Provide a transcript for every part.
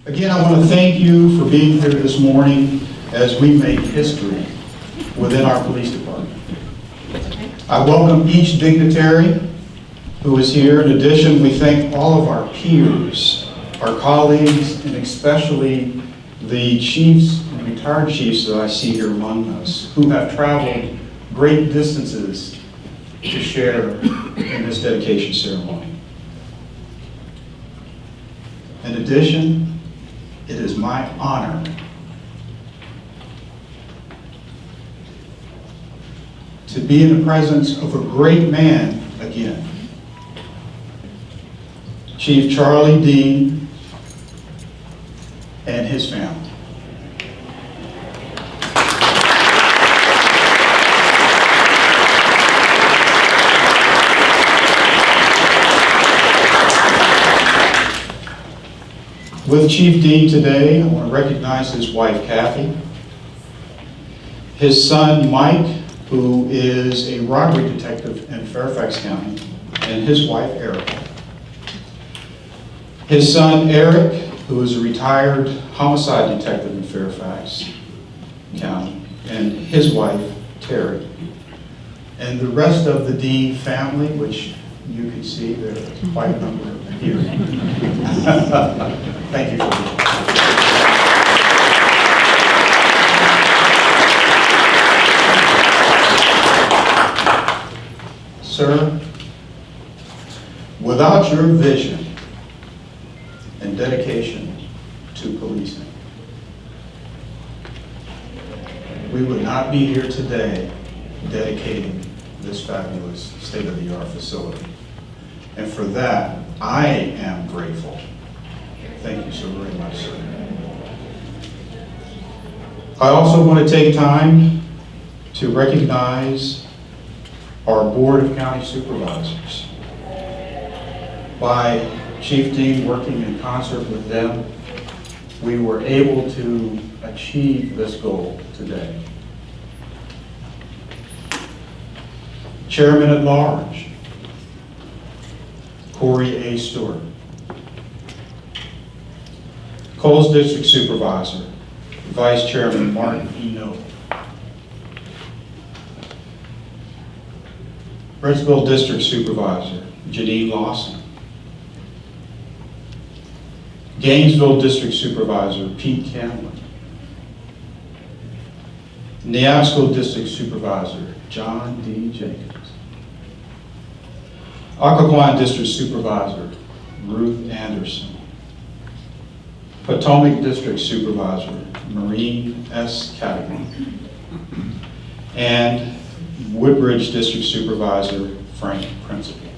Again, I want to thank you for being here this morning as we make history within our police department. I welcome each dignitary who is here. In addition, we thank all of our peers, our colleagues, and especially the chiefs and retired chiefs that I see here among us who have traveled great distances to share in this dedication ceremony. In addition, it is my honor to be in the presence of a great man again, Chief Charlie Deane and his family. With Chief Deane today, I want to recognize his wife, Kathy, his son, Mike, who is a robbery detective in Fairfax County, and his wife, Erica. His son, Eric, who is a retired homicide detective in Fairfax County, and his wife, Terry. And the rest of the Deane family, which you can see, there's quite a number here. Thank you for being here. Sir, without your vision and dedication to policing, we would not be here today dedicating this fabulous state-of-the-art facility. And for that, I am grateful. Thank you so very much, sir. I also want to take time to recognize our Board of County Supervisors. By Chief Deane working in concert with them, we were able to achieve this goal today. Chairman at Large, Corey A. Stewart. Coles District Supervisor, Vice Chairman Martin E. Noble. Brentsville District Supervisor, Janine Lawson. Gainesville District Supervisor, Pete Camlin. Neabsco District Supervisor, John D. Jenkins. Occoquan District Supervisor, Ruth Anderson. Potomac District Supervisor, Maureen S. Cadigan. And Woodbridge District Supervisor, Frank Principal.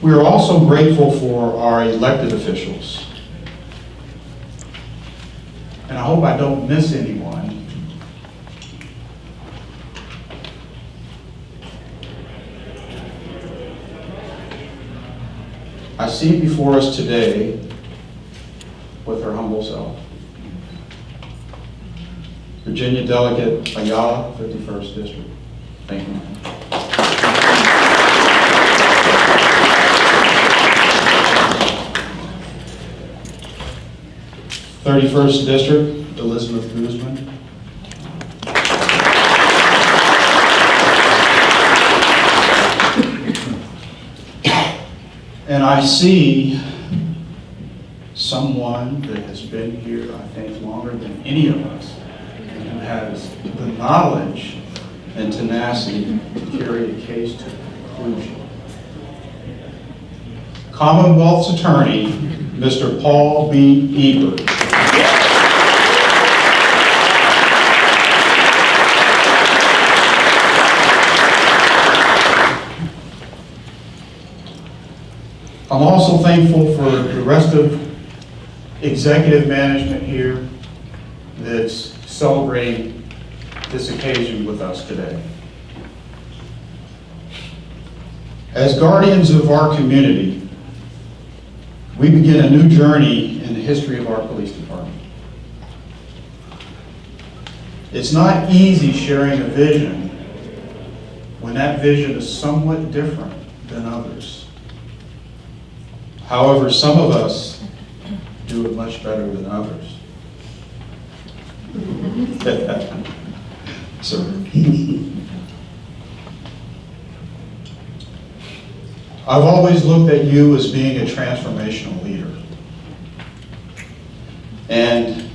We are also grateful for our elected officials. And I hope I don't miss anyone. I see before us today with her humble self, Virginia Delegate Ayala, 51st District. Thank you. 31st District, Elizabeth Guzman. And I see someone that has been here, I think, longer than any of us, and who has the knowledge and tenacity to carry a case to conclusion. Commonwealth's Attorney, Mr. Paul B. Ebert. I'm also thankful for the rest of executive management here that's celebrating this occasion with us today. As guardians of our community, we begin a new journey in the history of our police department. It's not easy sharing a vision when that vision is somewhat different than others. However, some of us do it much better than others. Sir. I've always looked at you as being a transformational leader. And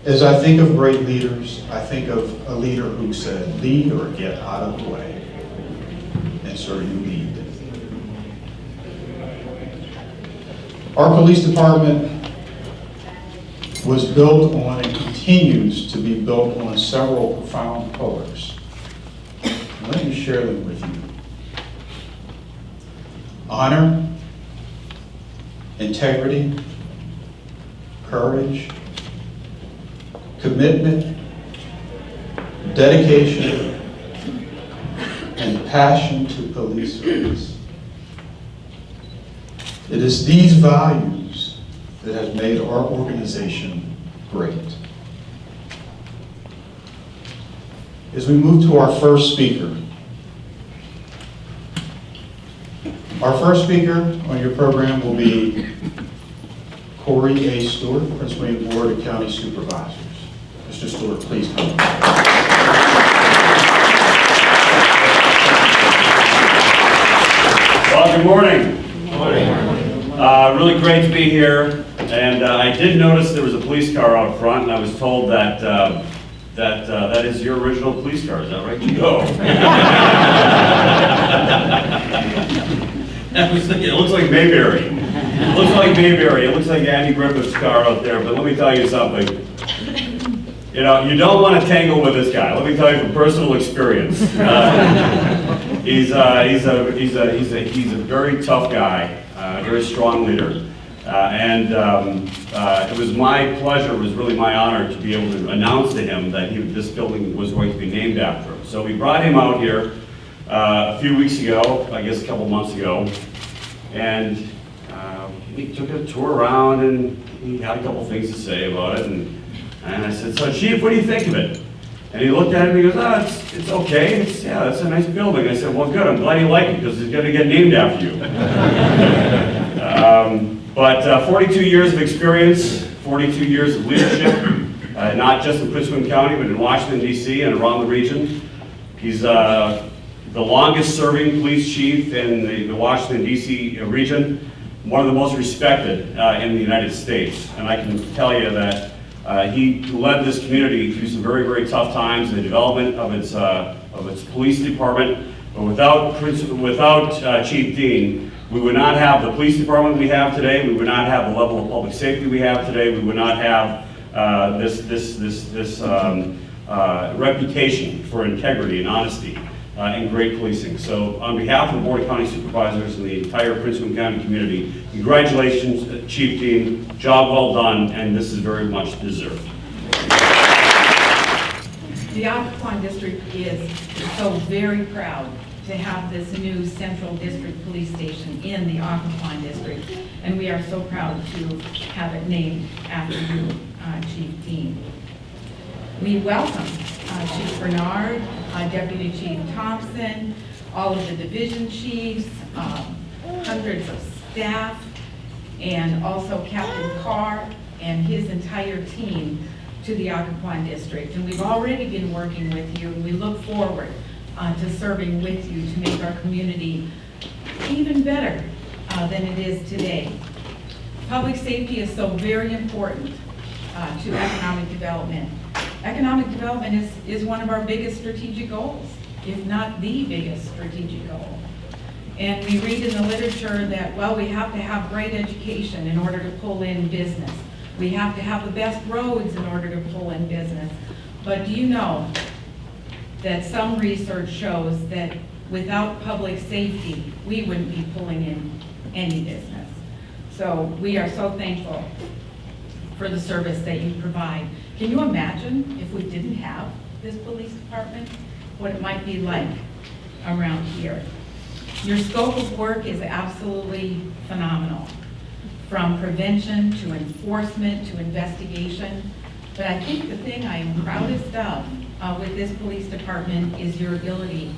as I think of great leaders, I think of a leader who said, lead or get out of the way. And sir, you lead. Our police department was built on and continues to be built on several profound pillars. Let me share them with you. Honor, integrity, courage, commitment, dedication, and passion to police service. It is these values that have made our organization great. As we move to our first speaker, our first speaker on your program will be Corey A. Stewart, Principal and Board of County Supervisors. Mr. Stewart, please come. Well, good morning. Good morning. Really great to be here. And I did notice there was a police car out front, and I was told that that is your original police car. Is that right? No. I was thinking, it looks like Mayberry. It looks like Mayberry. It looks like Andy Griffith's car out there. But let me tell you something. You know, you don't want to tangle with this guy. Let me tell you from personal experience. He's a very tough guy, very strong leader. It was my pleasure, it was really my honor to be able to announce to him that this building was going to be named after him. So we brought him out here a few weeks ago, I guess a couple months ago, and we took a tour around and he had a couple things to say about it. And I said, so Chief, what do you think of it? And he looked at it and he goes, oh, it's okay. It's a nice building. I said, well, good. I'm glad you like it because it's going to get named after you. But 42 years of experience, 42 years of leadership, not just in Prince William County, but in Washington, D.C. and around the region. He's the longest serving police chief in the Washington, D.C. region, one of the most respected in the United States. And I can tell you that he led this community through some very, very tough times in the development of its police department. But without Chief Deane, we would not have the police department we have today. We would not have the level of public safety we have today. We would not have this reputation for integrity and honesty and great policing. So on behalf of the Board of County Supervisors and the entire Prince William County community, congratulations, Chief Deane. Job well done, and this is very much deserved. The Occoquan District is so very proud to have this new Central District Police Station in the Occoquan District, and we are so proud to have it named after you, Chief Deane. We welcome Chief Barnard, Deputy Chief Thompson, all of the division chiefs, hundreds of staff, and also Captain Carr and his entire team to the Occoquan District. And we've already been working with you, and we look forward to serving with you to make our community even better than it is today. Public safety is so very important to economic development. Economic development is one of our biggest strategic goals, if not the biggest strategic goal. And we read in the literature that, well, we have to have great education in order to pull in business. We have to have the best roads in order to pull in business. But do you know that some research shows that without public safety, we wouldn't be pulling in any business? So we are so thankful for the service that you provide. Can you imagine if we didn't have this police department, what it might be like around here? Your scope of work is absolutely phenomenal. From prevention to enforcement to investigation. But I think the thing I am proudest of with this police department is your ability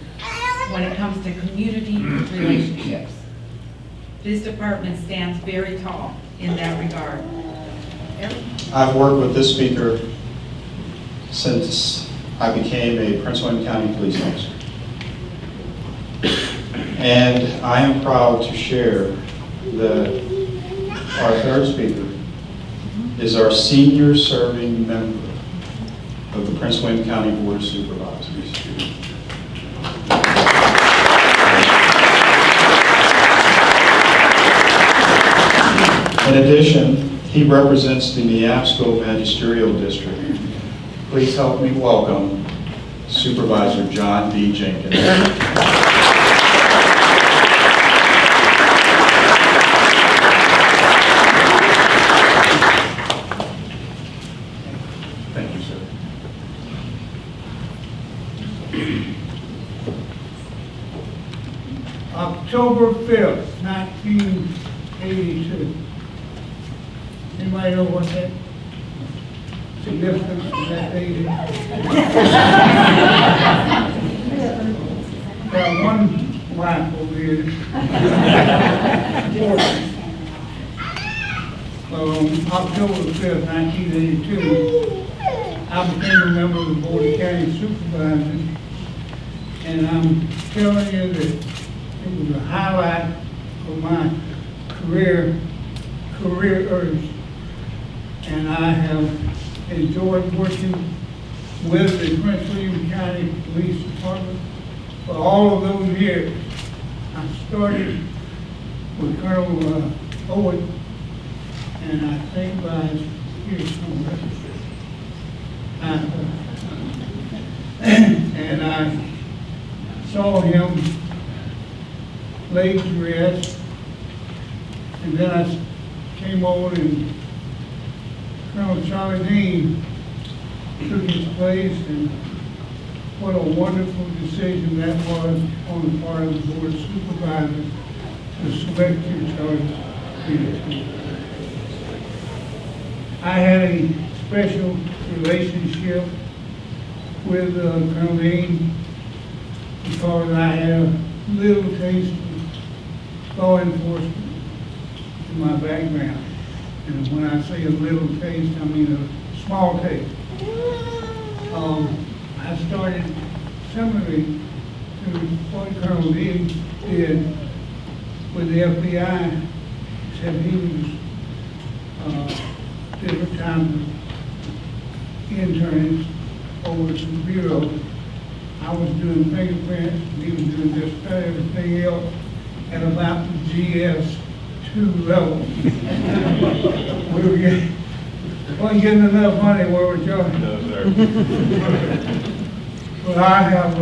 when it comes to community relationships. This department stands very tall in that regard. Eric? I've worked with this speaker since I became a Prince William County police officer. And I am proud to share that our third speaker is our senior serving member of the Prince William County Board of Supervisors. In addition, he represents the Neabsco Magisterial District. Please help me welcome Supervisor John D. Jenkins. Thank you, sir. October 5th, 1982. Anybody know what that significance of that date is? Got one wife over here. October 5th, 1982, I became a member of the Board of County Supervisors, and I'm telling you that it was a highlight of my career urge, and I have enjoyed working with the Prince William County Police Department for all of those years. I started with Colonel Owen, and I think by here somewhere, and I saw him laid to rest, and then I came over and Colonel Charlie Deane took his place, and what a wonderful decision that was on the part of the Board of Supervisors to select you, Charlie. I had a special relationship with Colonel Deane because I had a little taste of law enforcement in my background. And when I say a little taste, I mean a small taste. I started similarly to what Colonel Deane did with the FBI, except he was different times of interns over to the Bureau. I was doing fingerprints, and he was doing just about everything else at about the GS2 level. We wasn't getting enough money where we're going. No, sir. But I have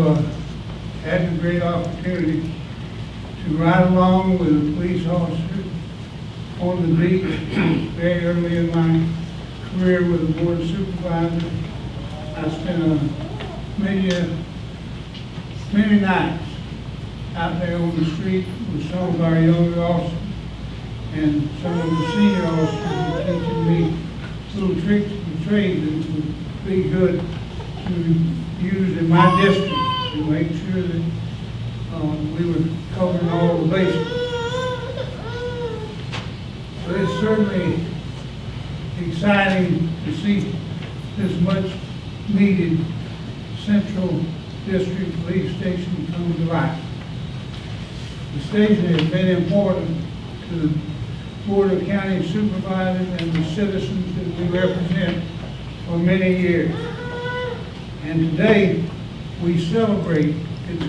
had the great opportunity to ride along with a police officer on the beat very early in my career with the Board of Supervisors. I spent many nights out there on the street with some of our younger officers, and some of the senior officers were teaching me little tricks and trades that would be good to use in my district to make sure that we were covering all the bases. But it's certainly exciting to see this much needed Central District Police Station come to life. The station has been important to the Board of County Supervisors and the citizens that we represent for many years. And today, we celebrate its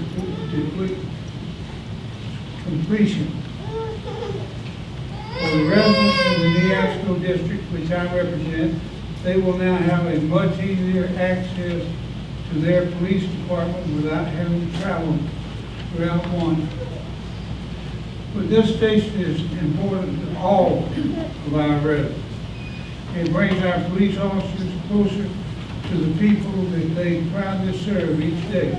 completion. For the residents of the Neabsco District, which I represent, they will now have a much easier access to their police department without having to travel throughout one. But this station is important to all of our residents. It brings our police officers closer to the people that they proudly serve each day.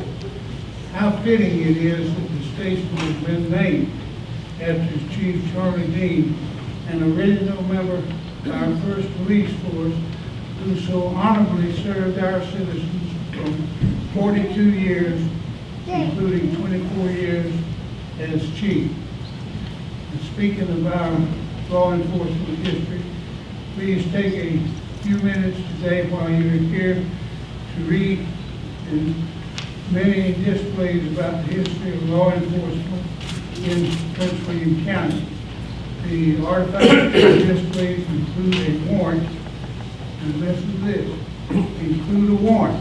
How fitting it is that the station has been named after Chief Charlie Deane, an original member of our first police force who so honorably served our citizens for 42 years, including 24 years as chief. And speaking of our law enforcement history, please take a few minutes today while you're here to read in many displays about the history of law enforcement in Prince William County. The artifacts displays include a warrant, and listen to this, include a warrant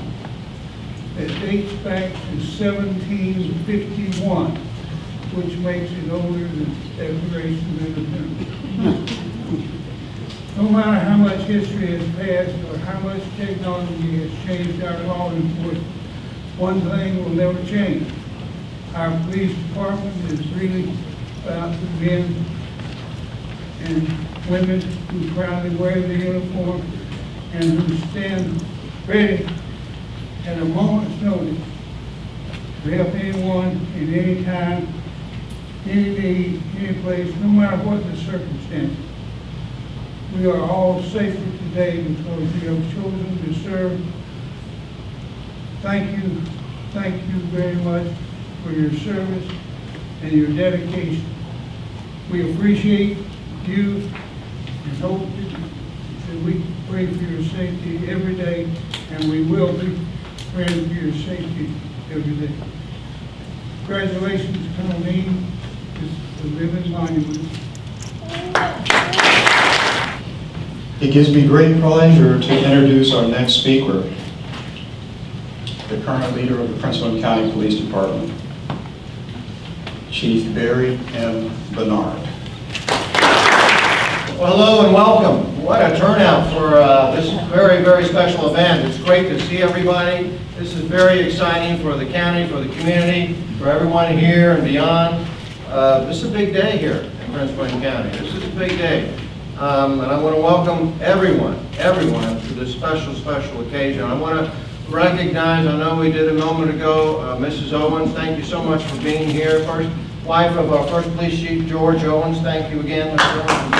that dates back to 1751, which makes it older than the Declaration of Independence. No matter how much history has passed or how much technology has changed our law enforcement, one thing will never change. Our police department is really about the men and women who proudly wear the uniform and who stand ready at a moment's notice to help anyone in any time, any need, any place, no matter what the circumstances. We are all safer today because you have chosen to serve. Thank you very much for your service and your dedication. We appreciate you and hope that we pray for your safety every day, and we will be praying for your safety every day. Congratulations, Colleen. This is the living monument. It gives me great pleasure to introduce our next speaker, the current leader of the Prince William County Police Department, Chief Barry M. Barnard. Well, hello and welcome. What a turnout for this very, very special event. It's great to see everybody. This is very exciting for the county, for the community, for everyone here and beyond. This is a big day here in Prince William County. This is a big day. And I want to welcome everyone to this special occasion. I want to recognize, I know we did a moment ago, Mrs. Owens. Thank you so much for being here. First wife of our first police chief, George Owens. Thank you again, Mr. Owens.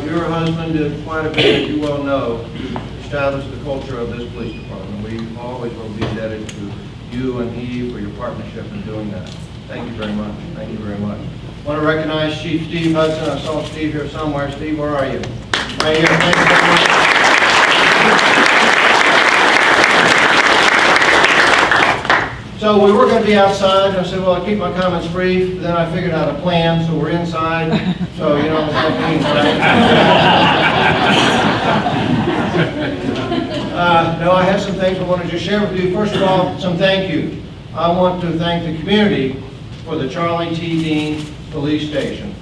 Your husband did quite a bit, as you well know, to establish the culture of this police department. We always will be indebted to you and he for your partnership in doing that. Thank you very much. Thank you very much. I want to recognize Chief Steve Hudson. I saw Steve here somewhere. Steve, where are you? Right here. Thank you very much. So we were going to be outside. I said, well, I'll keep my comments brief. Then I figured out a plan, so we're inside. So, you know what that means, right? No, I have some things I wanted to share with you. First of all, some thank you. I want to thank the community for the Charlie T. Deane Police Station.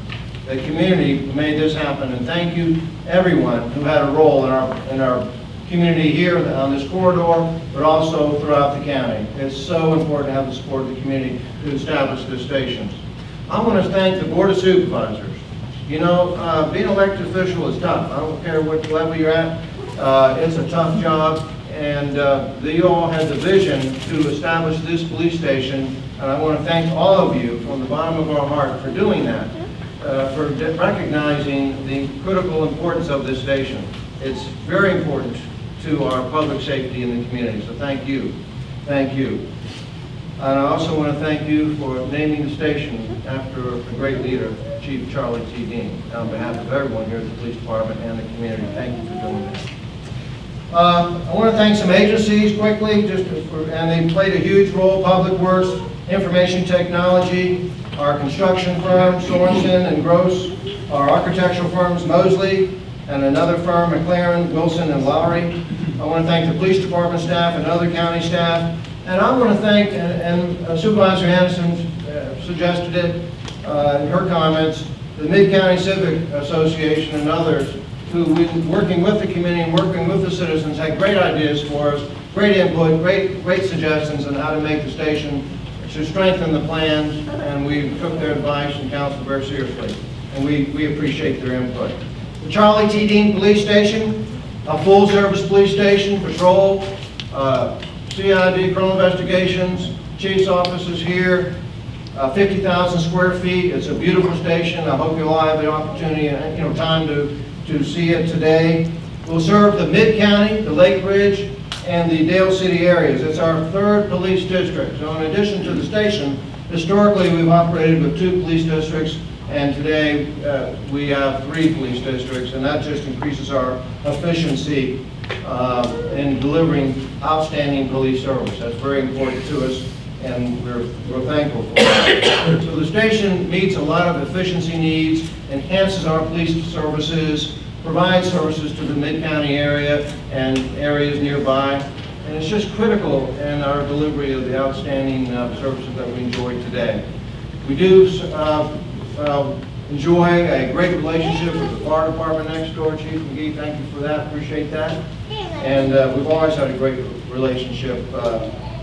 The community made this happen, and thank you everyone who had a role in our community here on this corridor, but also throughout the county. It's so important to have the support of the community to establish this station. I want to thank the Board of Supervisors. You know, being an elected official is tough. I don't care what level you're at. It's a tough job, and you all had the vision to establish this police station, and I want to thank all of you from the bottom of our heart for doing that, for recognizing the critical importance of this station. It's very important to our public safety in the community, so thank you. Thank you. And I also want to thank you for naming the station after a great leader, Chief Charlie T. Deane. On behalf of everyone here at the police department and the community, thank you for doing that. I want to thank some agencies quickly, and they played a huge role: Public Works, Information Technology, our construction firm, Sorensen and Gross, our architectural firms, Mosley, and another firm, McLaren, Wilson, and Lowry. I want to thank the police department staff and other county staff. And I want to thank, and Supervisor Anderson suggested it in her comments, the Mid-County Civic Association and others who, working with the community and working with the citizens, had great ideas for us, great input, great suggestions on how to make the station, to strengthen the plans, and we took their advice and counsel very seriously. And we appreciate their input. The Charlie T. Deane Police Station, a full-service police station, patrol, CID, criminal investigations, chief's office is here, 50,000 square feet. It's a beautiful station. I hope you'll all have the opportunity and, time to see it today. We'll serve the Mid-County, the Lake Ridge, and the Dale City areas. It's our 3rd police district. So in addition to the station, historically we've operated with 2 police districts, and today we have 3 police districts, and that just increases our efficiency in delivering outstanding police service. That's very important to us, and we're thankful for that. So the station meets a lot of efficiency needs, enhances our police services, provides services to the Mid-County area and areas nearby, and it's just critical in our delivery of the outstanding services that we enjoy today. We do enjoy a great relationship with the fire department next door. Chief McGee, thank you for that, appreciate that. And we've always had a great relationship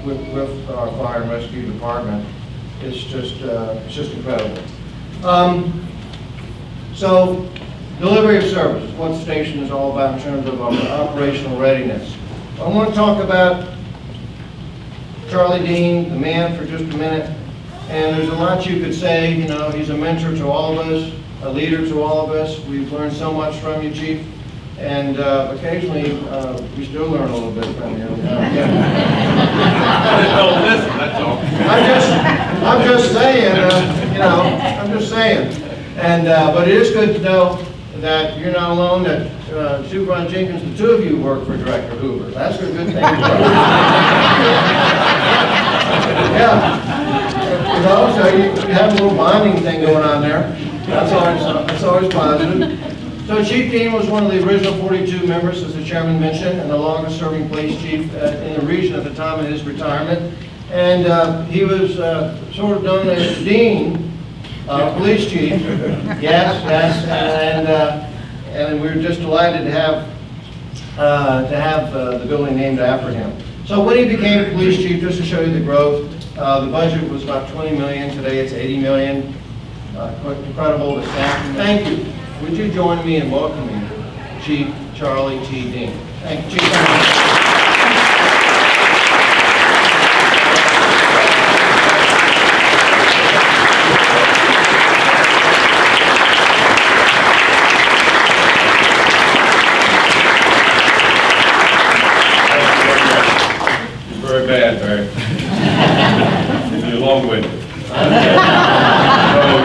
with our fire and rescue department. It's just incredible. So, delivery of service, what the station is all about in terms of our operational readiness. I want to talk about Charlie Deane, the man, for just a minute. And there's a lot you could say. He's a mentor to all of us, a leader to all of us. We've learned so much from you, Chief. And occasionally, we still learn a little bit from you. Don't listen, that's all. I'm just saying, I'm just saying. And, but it is good to know that you're not alone, that Supervisor Jenkins, the 2 of you work for Director Hoover. That's a good thing. Yeah. So you have a little bonding thing going on there. That's always positive. So Chief Deane was one of the original 42 members, as the chairman mentioned, and the longest serving police chief in the region at the time of his retirement. And he was sort of known as Deane, police chief. Yes, and we're just delighted to have the building named after him. So when he became police chief, just to show you the growth, the budget was about $20 million. Today it's $80 million. Quite incredible. The staff. Thank you. Would you join me in welcoming Chief Charlie T. Deane? Thank you, Chief. Very bad, Barry. You're long-winded. So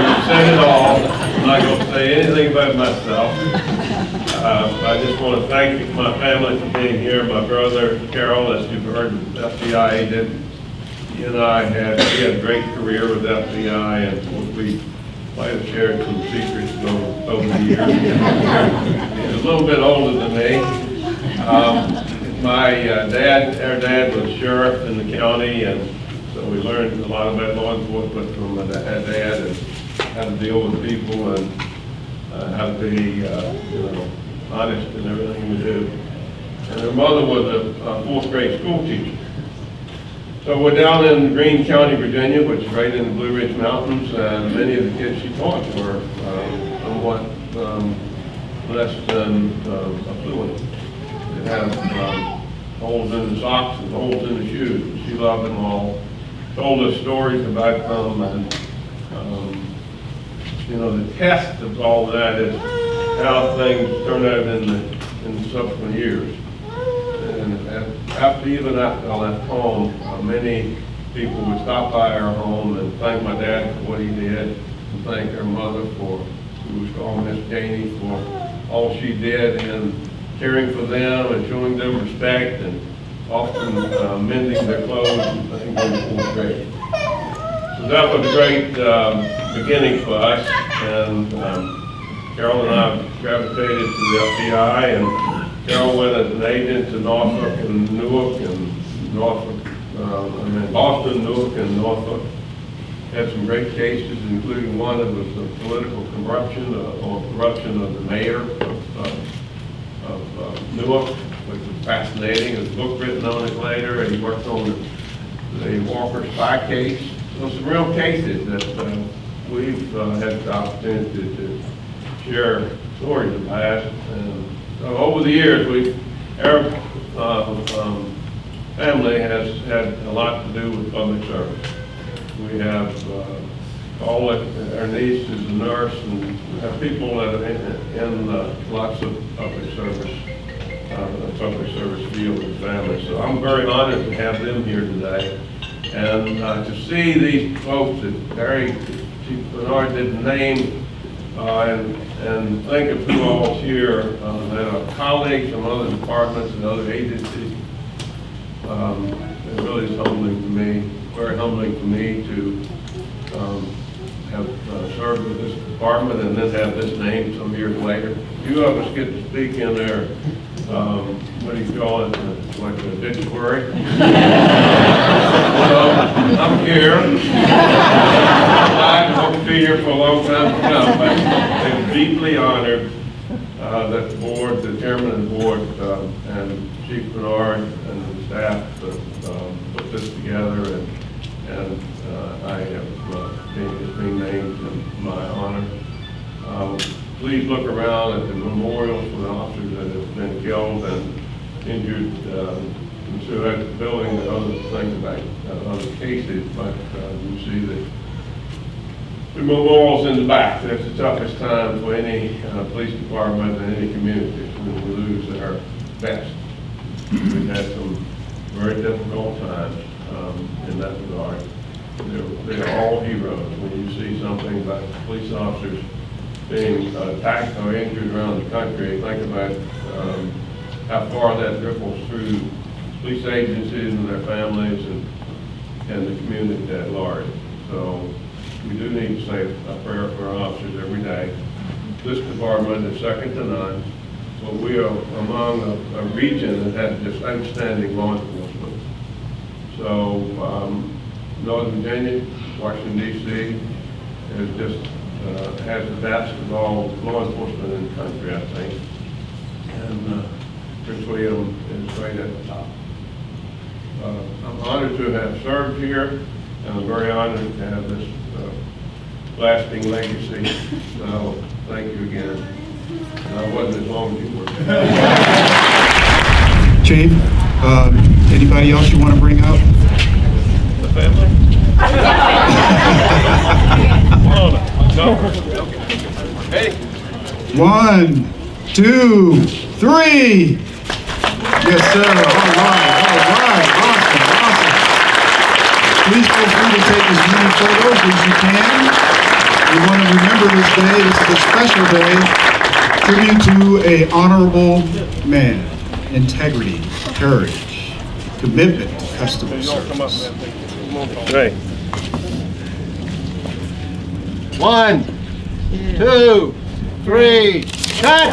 you said it all. I'm not going to say anything about myself. I just want to thank my family for being here. My brother, Carol, as you've heard, FBI agent. He and I had a great career with FBI, and we might have shared some secrets over the years. He's a little bit older than me. Our dad was sheriff in the county, and so we learned a lot about law enforcement from my dad, and how to deal with people, and how to be, honest in everything we do. And her mother was a 4th grade school teacher. So we're down in Greene County, Virginia, which is right in the Blue Ridge Mountains, and many of the kids she taught were somewhat less than affluent. They had holes in the socks and holes in the shoes. She loved them all. Told us stories about them, and the test of all that is how things turn out in the subsequent years. And even after I left home, many people would stop by our home and thank my dad for what he did, and thank her mother who was called Miss Janey, for all she did in caring for them and showing them respect, and often mending their clothes and things in the 4th grade. So that was a great beginning for us, and Carol and I gravitated to the FBI, and Carol went as an agent to Norfolk and Newark, and Boston, Newark, and Norfolk. Had some great cases, including one that was political corruption, or corruption of the mayor of Newark, which was fascinating. There's a book written on it later, and he worked on the Walker spy case. So some real cases that we've had the opportunity to share stories about. And so over the years, our family has had a lot to do with public service. We have Paula, our niece, is a nurse, and have people that are in lots of public service field and families. So I'm very honored to have them here today. And to see these folks that Chief Barnard didn't name, and think of who all's here, that are colleagues from other departments and other agencies. It really is humbling to me, very humbling to me to have served with this department and then have this name some years later. Few of us get to speak in their, what do you call it, like an obituary. Well, I'm here. I hope to be here for a long time to come. I'm deeply honored that the board, the chairman of the board, and Chief Barnard and the staff put this together, and I have it's being named in my honor. Please look around at the memorials for the officers that have been killed and injured. And so at the building, and other things about other cases, but you see that the memorials in the back. That's the toughest time for any police department and any community when we lose our best. We've had some very difficult times in that regard. They're all heroes. When you see something like police officers being attacked or injured around the country, think about how far that ripples through police agencies and their families and the community at large. So we do need to say a prayer for our officers every day. This department is second to none, but we are among a region that has just outstanding law enforcement. So Northern Virginia, Washington D.C. is just has the best of all law enforcement in the country, I think. And Prince William is right at the top. I'm honored to have served here, and I'm very honored to have this lasting legacy. So thank you again. And I wasn't as long as you were. Chief, anybody else you want to bring up? The family? No. Hey. 1, 2, 3. Yes, sir. All right. Awesome. Please feel free to take as many photos as you can. We want to remember this day. This is a special day. Tribute to an honorable man. Integrity, courage, commitment to customer service. Hey. 1, 2, 3, cut!